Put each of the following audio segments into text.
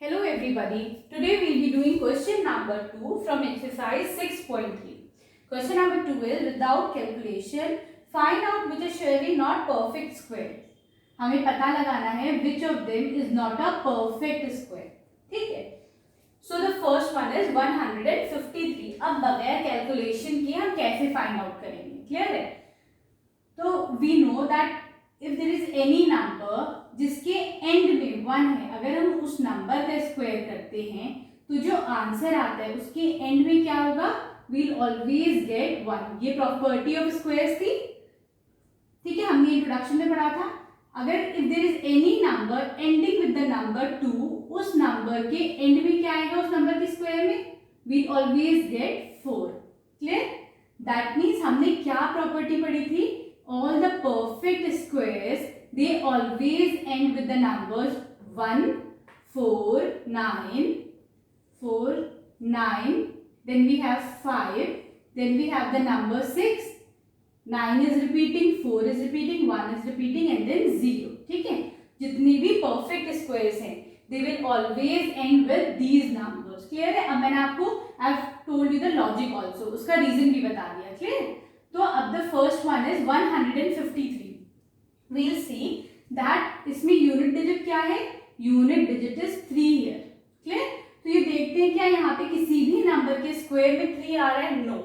Hello everybody. Today we will be doing question number 2 from exercise 6.3. Question number 2 is without calculation find out which is surely not perfect square. हमें पता लगाना है which of them is not a perfect square. ठीक है. So the first one is 153. अब बगैर calculation के हम कैसे फाइंड आउट करेंगे? क्लियर है? तो we know that if there is any number जिसके एंड में 1 है, अगर हम उस नंबर का स्क्वायर करते हैं तो जो आंसर आता है उसके एंड में क्या होगा? we'll always get 1. ये प्रॉपर्टी ऑफ स्क्वायर्स थी. ठीक है, हमने इंट्रोडक्शन में पढ़ा था. अगर if there is any number ending with the number 2, उस नंबर के एंड में क्या आएगा उस नंबर के स्क्वायर में? we'll always get 4. Clear? That means हमने क्या प्रॉपर्टी पढ़ी थी? all the perfect squares they always end with the numbers 1, 4, 9, 4, 9, then we have 5, then we have the number 6, 9 is repeating, 4 is repeating, 1 is repeating and then 0. ठीक है, जितनी भी perfect squares हैं they will always end with these numbers. Clear है? अब मैंने आपको I have told you the logic also, उसका रीजन भी बता दिया. क्लियर? तो अब the first one is 153. we'll see that इसमें यूनिट डिजिट क्या है? Unit digit is 3 here. Clear? तो ये देखते हैं क्या यहाँ पे किसी भी नंबर के स्क्वायर में 3 आ रहा है? No,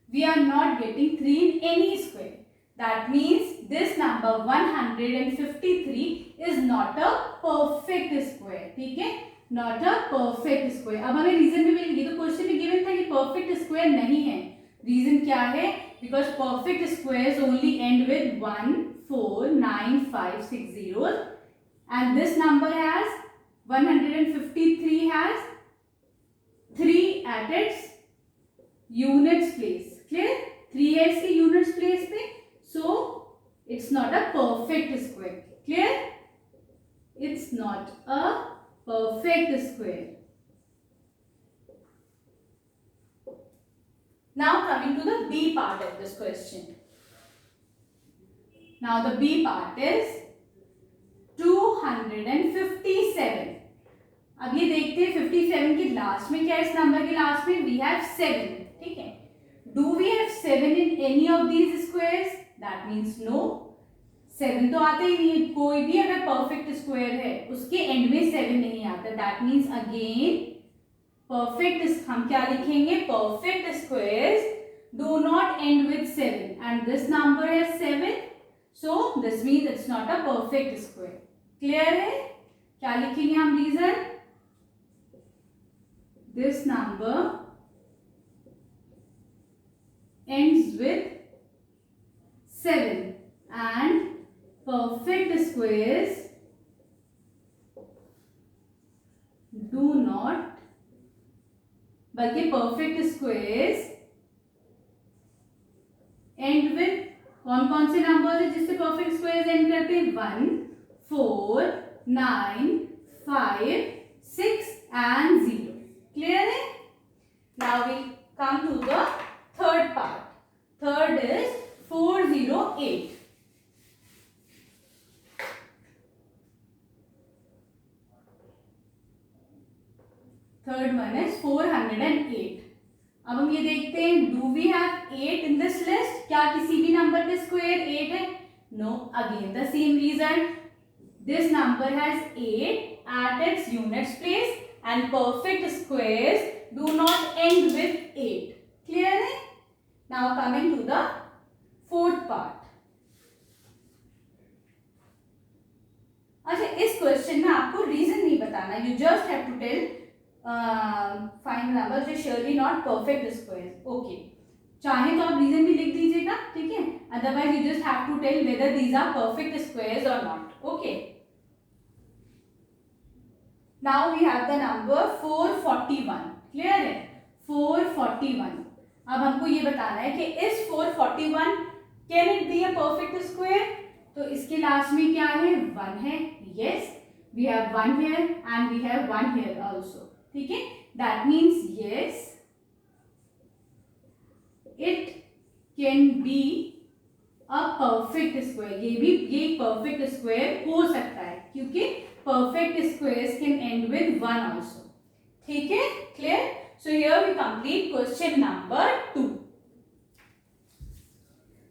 we are not getting 3 in any square. That means this number 153 is not a perfect square. ठीक है, नॉट अ परफेक्ट स्क्वायर. अब हमें रीजन भी मिल गई. तो क्वेश्चन में गिवन था कि परफेक्ट स्क्वायर नहीं है. रीजन क्या है? Because perfect squares only and with 1, 4, 9, 5, 6 zeros and this number has 153 has 3 at its units place. Clear? 3 है इसके units place पे, so it's not a perfect square. Clear? It's not a perfect square. Now coming to the B part of this question. Now the B part is 257. अब ये देखते हैं 57 की last में क्या है? इस नंबर के लास्ट में we have 7. ठीक है, do we have 7 in any of these squares? That means no. 7 तो आता ही नहीं. कोई भी अगर परफेक्ट स्क्वायर है उसके एंड में 7 नहीं आता. दैट मीन्स अगेन परफेक्ट हम क्या लिखेंगे? Perfect squares do not end with 7 and this number is 7. So this means it's not a perfect square. Clear है? क्या लिखेंगे हम reason? This number ends with 7 and perfect squares do not, बल्कि perfect squares end with कौन कौन से number है जिससे परफेक्ट स्क्वायर्स एंड करते हैं? 1, 4, 9, 5, 6 and 0. क्लियर है? Now we come to the third part. Third is 408. Third one is 408. अब हम ये देखते हैं, do we have 8 in this list? क्या किसी भी नंबर का स्क्वायर 8 है? No. Again the same reason. This number has 8 at its units place and perfect squares do not end with 8. Clear है? Now coming to the fourth part. अच्छा, इस question में आपको रीजन नहीं बताना. You just have to tell find numbers जो surely not perfect squares. Okay, चाहे तो आप रीजन भी लिख दीजिएगा. ठीक है, otherwise you just have to tell whether these are perfect squares और not. Okay, now we have the number 441. Clear है? 441. अब हमको ये बताना है कि इस 441 can it be a perfect square? तो इसके लास्ट में क्या है? 1 है. Yes, we have 1 here and we have 1 here also. ठीक है, that means yes it can be a perfect square. ये परफेक्ट स्क्वायर हो सकता है क्योंकि perfect squares can end with 1 also. ठीक है, clear? So here we complete question number 2.